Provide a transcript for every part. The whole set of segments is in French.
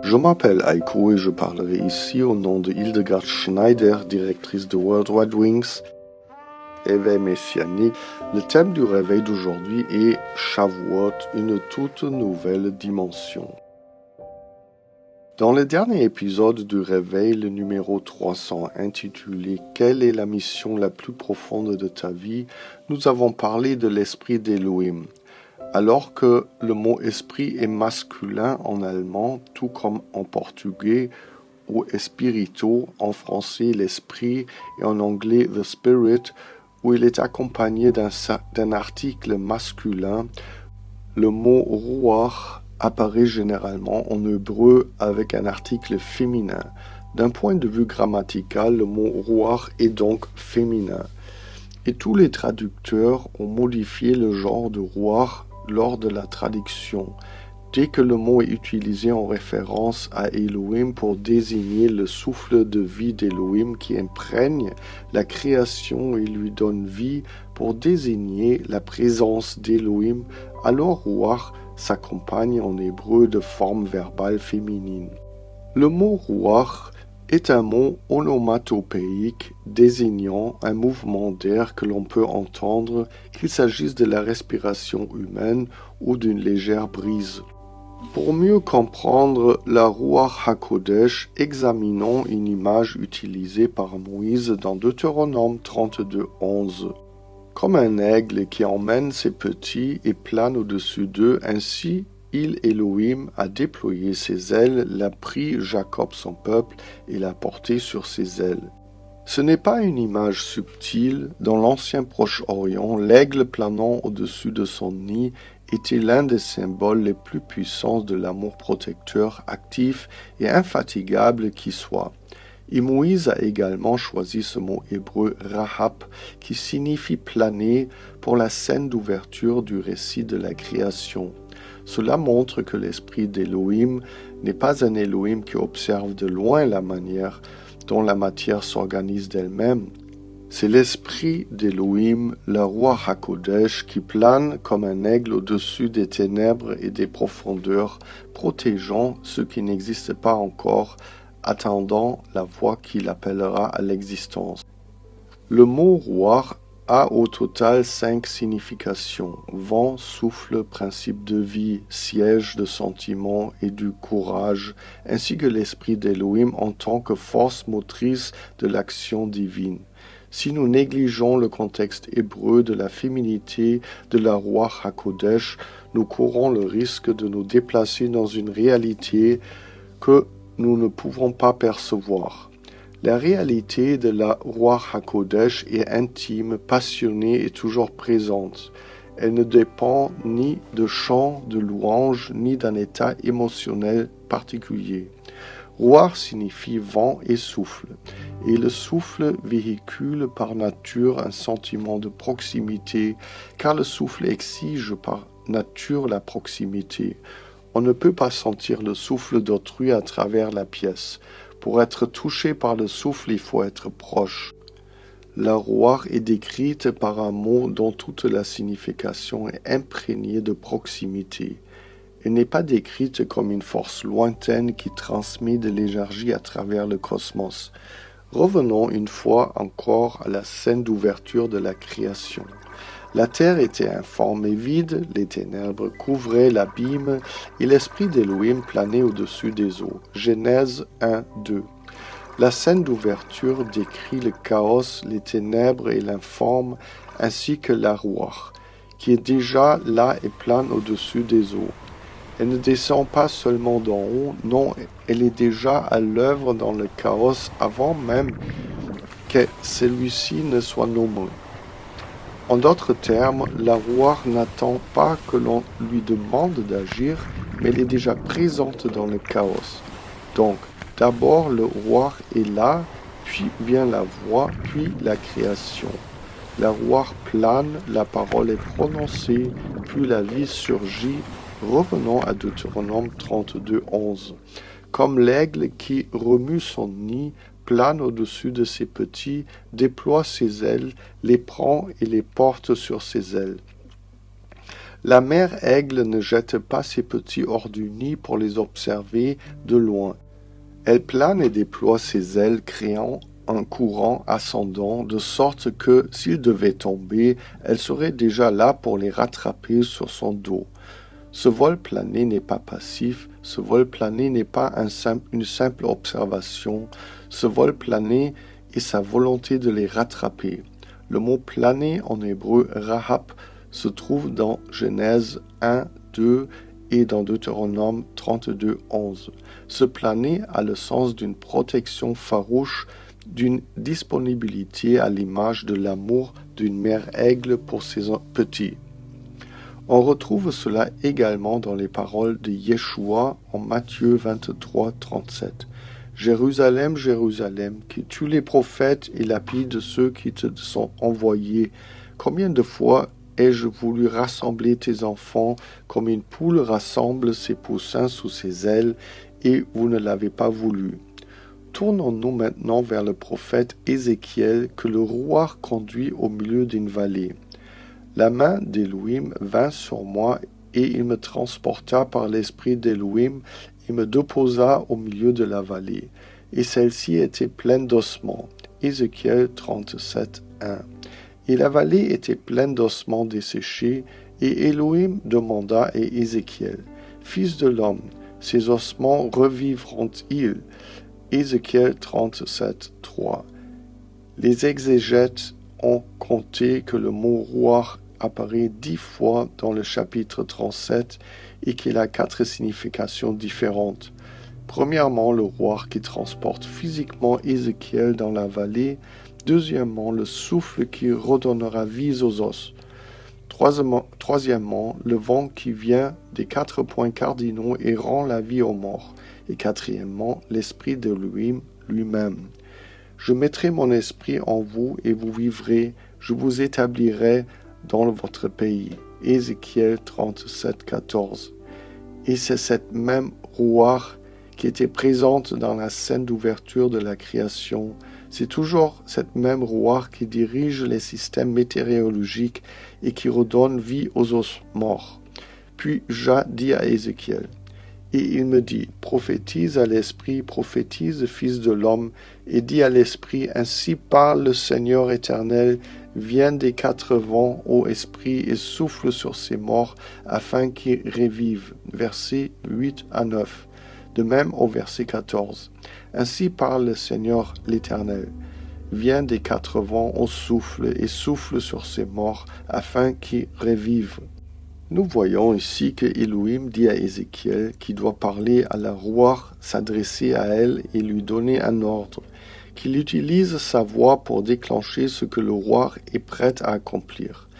Je m'appelle Heiko et je parlerai ici au nom de Hildegard Schneider, directrice de World Wide Wings, éveil messianique. Le thème du réveil d'aujourd'hui est Shavuot, une toute nouvelle dimension. Dans le dernier épisode du réveil, le numéro 300, intitulé « Quelle est la mission la plus profonde de ta vie ?», nous avons parlé de l'esprit d'Elohim. Alors que le mot esprit est masculin en allemand, tout comme en portugais, ou espirito en français l'esprit et en anglais the spirit, où il est accompagné d'un article masculin, le mot ruach apparaît généralement en hébreu avec un article féminin. D'un point de vue grammatical, le mot ruach est donc féminin. Et tous les traducteurs ont modifié le genre de ruach lors de la traduction, dès que le mot est utilisé en référence à Elohim pour désigner le souffle de vie d'Elohim qui imprègne la création et lui donne vie, pour désigner la présence d'Elohim, alors ruach s'accompagne en hébreu de forme verbale féminine. Le mot ruach est un mot onomatopéique désignant un mouvement d'air que l'on peut entendre, qu'il s'agisse de la respiration humaine ou d'une légère brise. Pour mieux comprendre la Ruach HaKodesh, examinons une image utilisée par Moïse dans Deutéronome 32:11. Comme un aigle qui emmène ses petits et plane au-dessus d'eux, ainsi il, Elohim, a déployé ses ailes, l'a pris Jacob son peuple et l'a porté sur ses ailes. Ce n'est pas une image subtile. Dans l'ancien Proche-Orient, l'aigle planant au-dessus de son nid était l'un des symboles les plus puissants de l'amour protecteur, actif et infatigable qui soit. Et Moïse a également choisi ce mot hébreu rahab, qui signifie planer, pour la scène d'ouverture du récit de la création. Cela montre que l'esprit d'Elohim n'est pas un Elohim qui observe de loin la manière dont la matière s'organise d'elle-même. C'est l'esprit d'Elohim, le Ruach HaKodesh, qui plane comme un aigle au-dessus des ténèbres et des profondeurs, protégeant ce qui n'existe pas encore, attendant la voix qui l'appellera à l'existence. Le mot Ruach a au total 5 significations: vent, souffle, principe de vie, siège de sentiments et du courage, ainsi que l'esprit d'Elohim en tant que force motrice de l'action divine. Si nous négligeons le contexte hébreu de la féminité de la Ruach HaKodesh, nous courons le risque de nous déplacer dans une réalité que nous ne pouvons pas percevoir. La réalité de la Ruach HaKodesh est intime, passionnée et toujours présente. Elle ne dépend ni de chants, de louanges, ni d'un état émotionnel particulier. Ruach signifie vent et souffle, et le souffle véhicule par nature un sentiment de proximité, car le souffle exige par nature la proximité. On ne peut pas sentir le souffle d'autrui à travers la pièce. Pour être touché par le souffle, il faut être proche. La Ruach est décrite par un mot dont toute la signification est imprégnée de proximité. Elle n'est pas décrite comme une force lointaine qui transmet de l'énergie à travers le cosmos. Revenons une fois encore à la scène d'ouverture de la création. La terre était informe et vide, les ténèbres couvraient l'abîme, et l'esprit d'Elohim planait au-dessus des eaux. Genèse 1:2. La scène d'ouverture décrit le chaos, les ténèbres et l'informe, ainsi que la Ruach, qui est déjà là et plane au-dessus des eaux. Elle ne descend pas seulement d'en haut, non, elle est déjà à l'œuvre dans le chaos avant même que celui-ci ne soit nommé. En d'autres termes, la Ruach n'attend pas que l'on lui demande d'agir, mais elle est déjà présente dans le chaos. Donc, d'abord le Ruach est là, puis vient la voix, puis la création. La Ruach plane, la parole est prononcée, puis la vie surgit. Revenons à Deutéronome 32:11. Comme l'aigle qui remue son nid, plane au-dessus de ses petits, déploie ses ailes, les prend et les porte sur ses ailes. La mère aigle ne jette pas ses petits hors du nid pour les observer de loin. Elle plane et déploie ses ailes, créant un courant ascendant, de sorte que, s'il devait tomber, elle serait déjà là pour les rattraper sur son dos. Ce vol plané n'est pas passif, ce vol plané n'est pas une simple observation, ce vol plané est sa volonté de les rattraper. Le mot planer en hébreu rahap se trouve dans Genèse 1, 2 et dans Deutéronome 32, 11. Ce planer a le sens d'une protection farouche, d'une disponibilité à l'image de l'amour d'une mère aigle pour ses petits. On retrouve cela également dans les paroles de Yeshua en Matthieu 23, 37. « Jérusalem, Jérusalem, qui tue les prophètes et lapide ceux qui te sont envoyés, combien de fois ai-je voulu rassembler tes enfants comme une poule rassemble ses poussins sous ses ailes, et vous ne l'avez pas voulu. » Tournons-nous maintenant vers le prophète Ézéchiel que le roi conduit au milieu d'une vallée. La main d'Élohim vint sur moi, et il me transporta par l'esprit d'Élohim et me déposa au milieu de la vallée. Et celle-ci était pleine d'ossements. Ézéchiel 37, 1. Et la vallée était pleine d'ossements desséchés, et Élohim demanda à Ézéchiel, « Fils de l'homme, ces ossements revivront-ils » Ézéchiel 37, 3. Les exégètes ont compté que le mot « roi » apparaît 10 fois dans le chapitre 37 et qu'il a 4 significations différentes. Premièrement, le roi qui transporte physiquement Ézéchiel dans la vallée. Deuxièmement, le souffle qui redonnera vie aux os. Troisièmement, le vent qui vient des 4 points cardinaux et rend la vie aux morts. Et quatrièmement, l'esprit de lui-même. Je mettrai mon esprit en vous et vous vivrez, je vous établirai dans votre pays. Ézéchiel 37, 14. Et c'est cette même Ruach qui était présente dans la scène d'ouverture de la création. C'est toujours cette même Ruach qui dirige les systèmes météorologiques et qui redonne vie aux os morts. Puis Jah dit à Ézéchiel, et il me dit, prophétise à l'esprit, prophétise, fils de l'homme, et dis à l'esprit, ainsi parle le Seigneur éternel, viens des 4 vents, ô esprit, et souffle sur ces morts, afin qu'ils revivent. Versets 8 à 9. De même au verset 14. Ainsi parle le Seigneur l'Éternel. Viens des 4 vents, ô souffle, et souffle sur ces morts, afin qu'ils revivent. Nous voyons ici que Elohim dit à Ézéchiel qu'il doit parler à la Ruach, s'adresser à elle et lui donner un ordre, qu'il utilise sa voix pour déclencher ce que le roi est prêt à accomplir.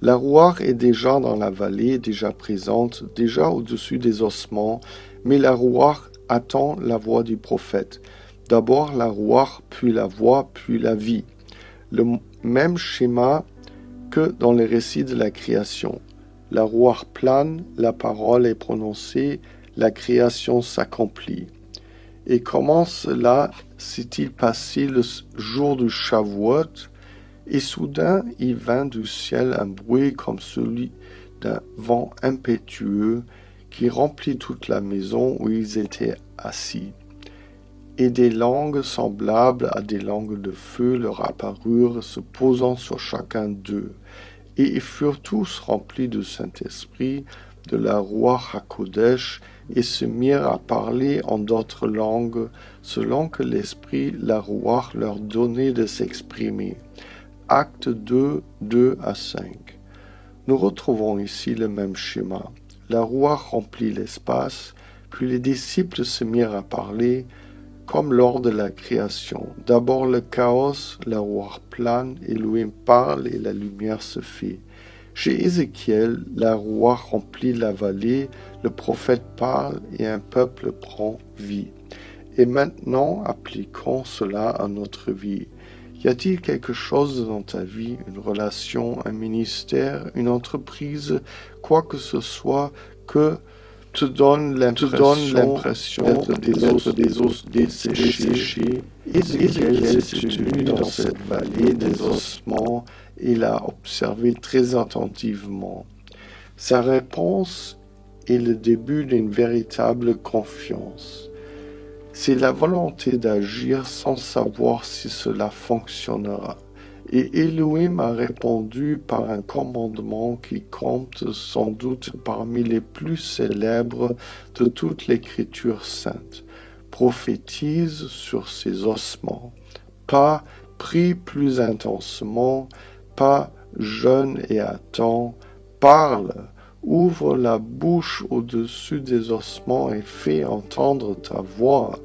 La Ruach est déjà dans la vallée, déjà présente, déjà au-dessus des ossements, mais la Ruach attend la voix du prophète. D'abord la Ruach, puis la voix, puis la vie. Le même schéma que dans les récits de la création. La Ruach plane, la parole est prononcée, la création s'accomplit. Et comment cela s'est-il passé le jour du Shavuot? Et soudain, il vint du ciel un bruit comme celui d'un vent impétueux qui remplit toute la maison où ils étaient assis. Et des langues semblables à des langues de feu leur apparurent, se posant sur chacun d'eux. Et ils furent tous remplis du Saint-Esprit, de la Ruach HaKodesh, et se mirent à parler en d'autres langues, selon que l'Esprit, la Ruach, leur donnait de s'exprimer. Acte 2, 2 à 5. Nous retrouvons ici le même schéma. La Ruach remplit l'espace, puis les disciples se mirent à parler, comme lors de la création. D'abord le chaos, la Ruach plane, Elohim parle et la lumière se fait. Chez Ézéchiel, la Ruach remplit la vallée, le prophète parle et un peuple prend vie. Et maintenant, appliquons cela à notre vie. Y a-t-il quelque chose dans ta vie, une relation, un ministère, une entreprise, quoi que ce soit, que te donne l'impression d'être des os desséchés? Ézéchiel s'est tenu dans cette vallée des ossements et l'a observé très attentivement. Sa réponse est le début d'une véritable confiance. C'est la volonté d'agir sans savoir si cela fonctionnera. Et Elohim a répondu par un commandement qui compte sans doute parmi les plus célèbres de toute l'Écriture sainte. Prophétise sur ses ossements. Pas prie plus intensement, pas jeûne et attends, parle, ouvre la bouche au-dessus des ossements et fais entendre ta voix.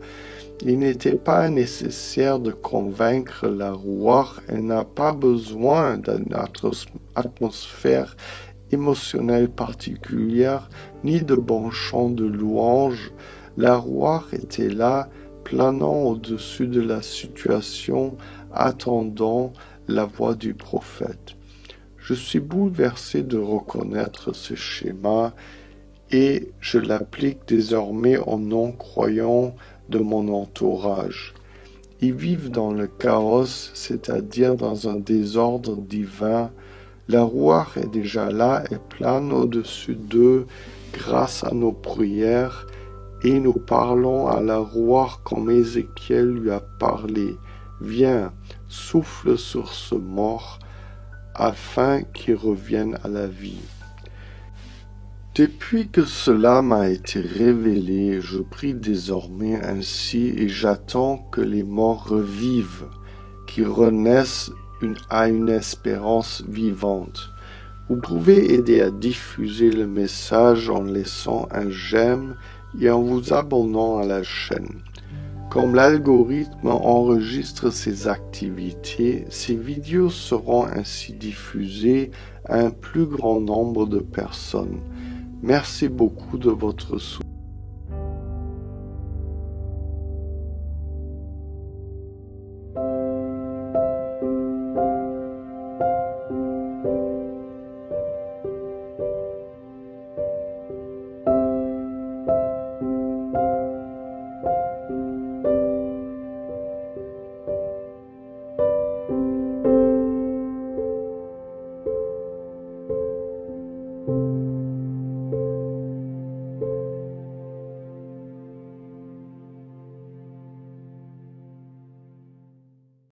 Il n'était pas nécessaire de convaincre la rouarre, elle n'a pas besoin d'une atmosphère émotionnelle particulière, ni de bons chants de louange. La rouarre était là, planant au-dessus de la situation, attendant la voix du prophète. Je suis bouleversé de reconnaître ce schéma et je l'applique désormais aux non-croyants de mon entourage. Ils vivent dans le chaos, c'est-à-dire dans un désordre divin. La rouarre est déjà là et plane au-dessus d'eux grâce à nos prières et nous parlons à la rouarre comme Ézéchiel lui a parlé. Viens, souffle sur ce mort afin qu'il revienne à la vie. Depuis que cela m'a été révélé, je prie désormais ainsi et j'attends que les morts revivent, qu'ils renaissent à une espérance vivante. Vous pouvez aider à diffuser le message en laissant un j'aime et en vous abonnant à la chaîne. Comme l'algorithme enregistre ces activités, ces vidéos seront ainsi diffusées à un plus grand nombre de personnes. Merci beaucoup de votre soutien.